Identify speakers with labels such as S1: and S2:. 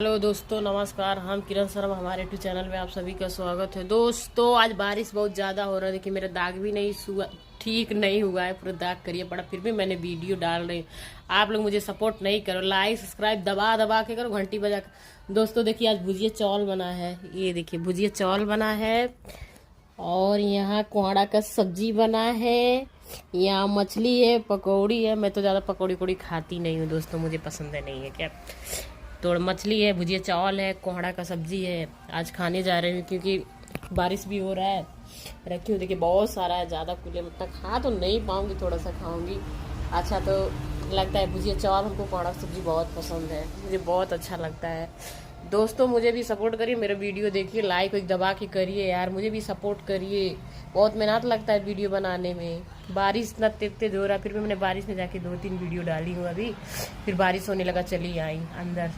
S1: Hello दोस्तों, नमस्कार। हम किरण शर्मा, हमारे यूट्यूब चैनल में आप सभी का स्वागत है। दोस्तों आज बारिश बहुत ज़्यादा हो रहा है। देखिए मेरा दाग भी नहीं ठीक नहीं हुआ है, पूरा दाग करिए पड़ा, फिर भी मैंने वीडियो डाल रही हूँ। आप लोग मुझे सपोर्ट नहीं करो, लाइक सब्सक्राइब दबा दबा के करो, घंटी बजा के। दोस्तों देखिए आज भुजिया चावल बना है। ये देखिए भुजिया चावल बना है और यहाँ कोहड़ा का सब्जी बना है। यहाँ मछली है, पकौड़ी है। मैं तो ज़्यादा पकौड़ी उकौड़ी खाती नहीं हूँ दोस्तों, मुझे पसंद नहीं है क्या। तो मछली है, भुजिया चावल है, कोहड़ा का सब्जी है। आज खाने जा रही हूँ क्योंकि बारिश भी हो रहा है। रखी हूँ, देखिए बहुत सारा है, ज़्यादा कुले मतलब खा तो नहीं पाऊँगी, थोड़ा सा खाऊँगी। अच्छा तो लगता है भुजिया चावल, हमको कोहड़ा सब्जी बहुत पसंद है, मुझे बहुत अच्छा लगता है। दोस्तों मुझे भी सपोर्ट करिए, मेरा वीडियो देखिए, लाइक एक दबा के करिए यार, मुझे भी सपोर्ट करिए। बहुत मेहनत लगता है वीडियो बनाने में। बारिश इतना तेज तेज हो रहा है, फिर भी मैंने बारिश में जाके 2-3 वीडियो डाली हूँ। अभी फिर बारिश होने लगा, चली आई अंदर।